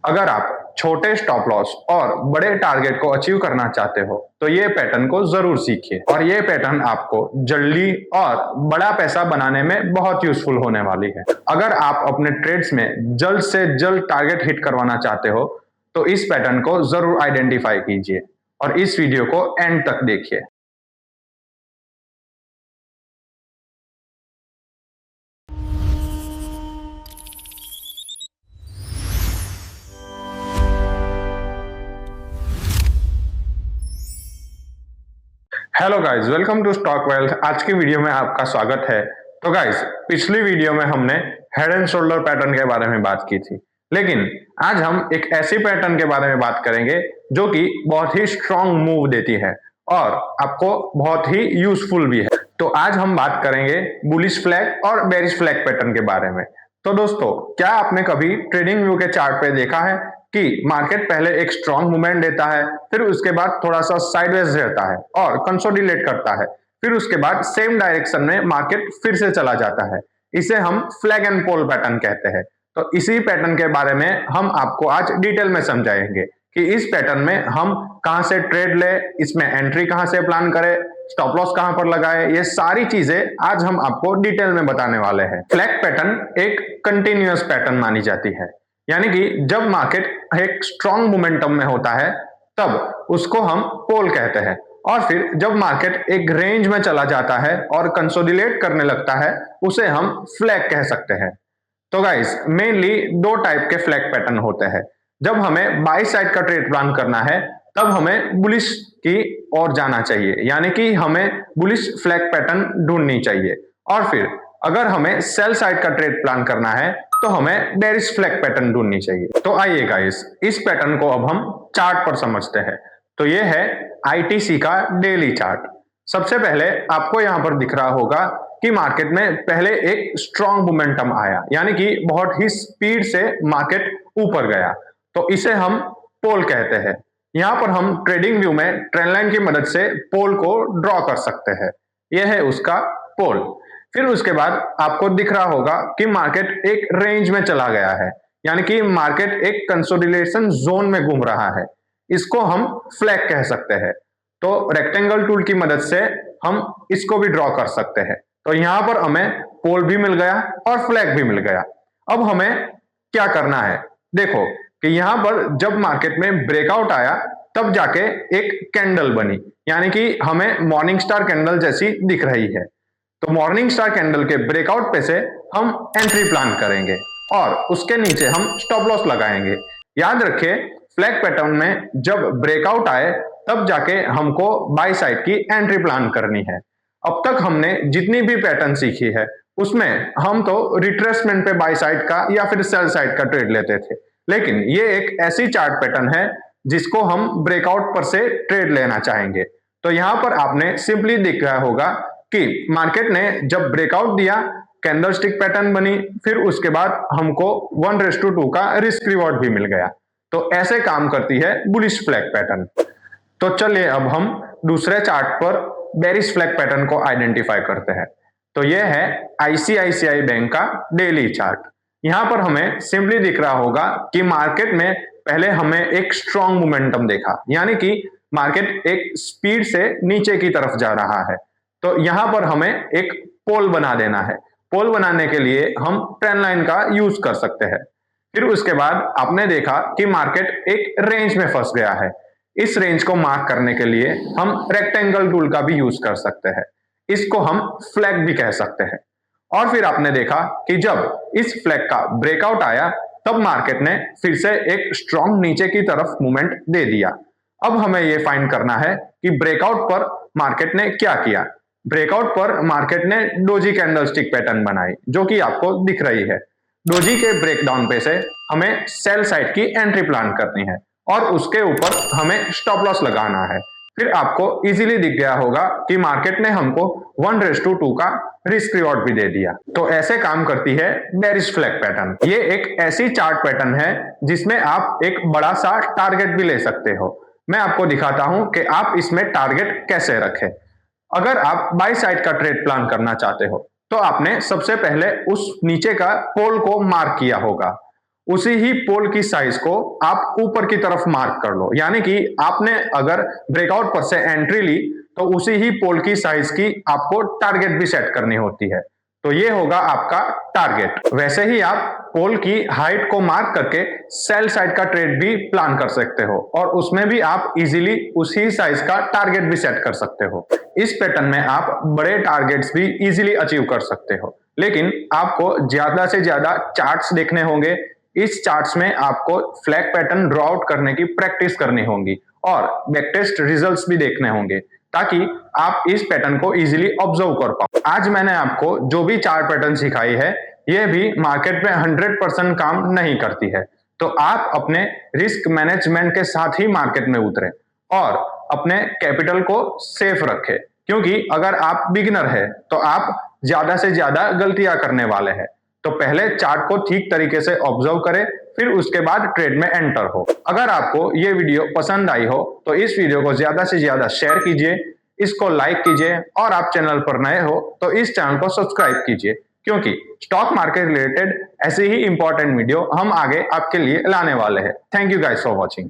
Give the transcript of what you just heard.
अगर आप छोटे स्टॉप लॉस और बड़े टारगेट को अचीव करना चाहते हो तो ये पैटर्न को जरूर सीखिए और ये पैटर्न आपको जल्दी और बड़ा पैसा बनाने में बहुत यूजफुल होने वाली है। अगर आप अपने ट्रेड्स में जल्द से जल्द टारगेट हिट करवाना चाहते हो तो इस पैटर्न को जरूर आइडेंटिफाई कीजिए और इस वीडियो को एंड तक देखिए। Hello guys, welcome to Stock Wealth. आज की वीडियो में आपका स्वागत है। तो गाइस, पिछली वीडियो में हमने हेड एंड शोल्डर पैटर्न के बारे में बात की थी, लेकिन आज हम एक ऐसी पैटर्न के बारे में बात करेंगे जो कि बहुत ही स्ट्रॉन्ग मूव देती है और आपको बहुत ही यूजफुल भी है। तो आज हम बात करेंगे बुलिश फ्लैग और बेरिश फ्लैग पैटर्न के बारे में। तो दोस्तों, क्या आपने कभी ट्रेडिंग व्यू के चार्ट पे देखा है कि मार्केट पहले एक स्ट्रॉन्ग मूवमेंट देता है, फिर उसके बाद थोड़ा सा साइडवेज रहता है और कंसोलिडेट करता है, फिर उसके बाद सेम डायरेक्शन में मार्केट फिर से चला जाता है। इसे हम फ्लैग एंड पोल पैटर्न कहते हैं। तो इसी पैटर्न के बारे में हम आपको आज डिटेल में समझाएंगे कि इस पैटर्न में हम कहां से ट्रेड ले, इसमें एंट्री कहां से प्लान करें, स्टॉप लॉस कहां पर लगाए, ये सारी चीजें आज हम आपको डिटेल में बताने वाले हैं। फ्लैग पैटर्न एक कंटिन्यूअस पैटर्न मानी जाती है, यानी कि जब मार्केट एक स्ट्रॉन्ग मोमेंटम में होता है तब उसको हम पोल कहते हैं, और फिर जब मार्केट एक रेंज में चला जाता है और कंसोलिडेट करने लगता है उसे हम फ्लैग कह सकते हैं। तो गाइस, मेनली दो टाइप के फ्लैग पैटर्न होते हैं। जब हमें बाई साइड का ट्रेड प्लान करना है तब हमें बुलिश की ओर जाना चाहिए, यानी कि हमें बुलिश फ्लैग पैटर्न ढूंढनी चाहिए। और फिर अगर हमें सेल साइड का ट्रेड प्लान करना है तो हमें बेरिश फ्लैग पैटर्न ढूंढनी चाहिए। तो आइए गाइस, इस पैटर्न को अब हम चार्ट पर समझते हैं। तो ये है आईटीसी का डेली चार्ट। सबसे पहले आपको यहां पर दिख रहा होगा कि मार्केट में पहले एक स्ट्रॉन्ग मोमेंटम आया, यानी कि बहुत ही स्पीड से मार्केट ऊपर गया, तो इसे हम पोल कहते हैं। यहां पर हम ट्रेडिंग व्यू में ट्रेंड लाइन की मदद से पोल को ड्रॉ कर सकते हैं। यह है उसका पोल। फिर उसके बाद आपको दिख रहा होगा कि मार्केट एक रेंज में चला गया है, यानी कि मार्केट एक कंसोलिडेशन जोन में घूम रहा है। इसको हम फ्लैग कह सकते हैं। तो रेक्टेंगल टूल की मदद से हम इसको भी ड्रॉ कर सकते हैं। तो यहां पर हमें पोल भी मिल गया और फ्लैग भी मिल गया। अब हमें क्या करना है, देखो कि यहां पर जब मार्केट में ब्रेकआउट आया तब जाके एक कैंडल बनी, यानी कि हमें मॉर्निंग स्टार कैंडल जैसी दिख रही है। तो मॉर्निंग स्टार कैंडल के ब्रेकआउट पे से हम एंट्री प्लान करेंगे और उसके नीचे हम स्टॉप लॉस लगाएंगे। याद रखिए, फ्लैग पैटर्न में जब ब्रेकआउट आए तब जाके हमको बाई साइड की एंट्री प्लान करनी है। अब तक हमने जितनी भी पैटर्न सीखी है उसमें हम तो रिट्रेसमेंट पे बाई साइड का या फिर सेल साइड का ट्रेड लेते थे, लेकिन ये एक ऐसी चार्ट पैटर्न है जिसको हम ब्रेकआउट पर से ट्रेड लेना चाहेंगे। तो यहां पर आपने सिंपली दिख रहा होगा कि मार्केट ने जब ब्रेकआउट दिया, कैंडलस्टिक पैटर्न बनी, फिर उसके बाद हमको 1:2 का रिस्क रिवॉर्ड भी मिल गया। तो ऐसे काम करती है बुलिश फ्लैग पैटर्न। तो चलिए अब हम दूसरे चार्ट पर बेरिश फ्लैग पैटर्न को आइडेंटिफाई करते हैं। तो यह है आईसीआईसीआई बैंक का डेली चार्ट। यहां पर हमें सिंपली दिख रहा होगा कि मार्केट में पहले हमें एक स्ट्रॉन्ग मोमेंटम देखा, यानी कि मार्केट एक स्पीड से नीचे की तरफ जा रहा है। तो यहां पर हमें एक पोल बना देना है। पोल बनाने के लिए हम ट्रेंड लाइन का यूज कर सकते हैं। फिर उसके बाद आपने देखा कि मार्केट एक रेंज में फंस गया है। इस रेंज को मार्क करने के लिए हम रेक्टेंगल टूल का भी यूज कर सकते हैं। इसको हम फ्लैग भी कह सकते हैं। और फिर आपने देखा कि जब इस फ्लैग का ब्रेकआउट आया तब मार्केट ने फिर से एक स्ट्रॉन्ग नीचे की तरफ मूवमेंट दे दिया। अब हमें यह फाइंड करना है कि ब्रेकआउट पर मार्केट ने क्या किया। ब्रेकआउट पर मार्केट ने डोजी कैंडलस्टिक पैटर्न बनाई, जो कि आपको दिख रही है। डोजी के ब्रेकडाउन पे से हमें सेल साइड की एंट्री प्लान करनी है और उसके ऊपर हमें स्टॉप लॉस लगाना है। फिर आपको इजीली दिख गया होगा कि मार्केट ने हमको 1:2 का रिस्क रिवॉर्ड भी दे दिया। तो ऐसे काम करती है बेरिश फ्लैग पैटर्न। ये एक ऐसी चार्ट पैटर्न है जिसमें आप एक बड़ा सा टारगेट भी ले सकते हो। मैं आपको दिखाता हूं कि आप इसमें टारगेट कैसे रखें। अगर आप बाई साइड का ट्रेड प्लान करना चाहते हो तो आपने सबसे पहले उस नीचे का पोल को मार्क किया होगा उसी ही पोल की साइज को आप ऊपर की तरफ मार्क कर लो। यानी कि आपने अगर ब्रेकआउट पर से एंट्री ली तो उसी ही पोल की साइज की आपको टारगेट भी सेट करनी होती है। तो ये होगा आपका टारगेट। वैसे ही आप पोल की हाइट को मार्क करके सेल साइड का ट्रेड भी प्लान कर सकते हो और उसमें भी आप इजीली उसी साइज का टारगेट भी सेट कर सकते हो। इस पैटर्न में आप बड़े टारगेट्स भी इजीली अचीव कर सकते हो, लेकिन आपको ज्यादा से ज्यादा चार्ट्स देखने होंगे। इस चार्ट्स में आपको फ्लैग पैटर्न ड्रॉ आउट करने की प्रैक्टिस करनी होगी और बैकटेस्ट रिजल्ट्स भी देखने होंगे ताकि आप इस पैटर्न को इजीली ऑब्जर्व कर पाओ। आज मैंने आपको जो भी चार्ट पैटर्न सिखाई है ये भी मार्केट में 100% काम नहीं करती है। तो आप अपने रिस्क मैनेजमेंट के साथ ही मार्केट में उतरे और अपने कैपिटल को सेफ रखें, क्योंकि अगर आप बिगिनर है तो आप ज्यादा से ज्यादा गलतियां करने वाले हैं। तो पहले चार्ट को ठीक तरीके से ऑब्जर्व करें, फिर उसके बाद ट्रेड में एंटर हो। अगर आपको ये वीडियो पसंद आई हो तो इस वीडियो को ज्यादा से ज्यादा शेयर कीजिए, इसको लाइक कीजिए और आप चैनल पर नए हो तो इस चैनल को सब्सक्राइब कीजिए, क्योंकि स्टॉक मार्केट रिलेटेड ऐसे ही इंपॉर्टेंट वीडियो हम आगे आपके लिए लाने वाले हैं। Thank you guys for watching.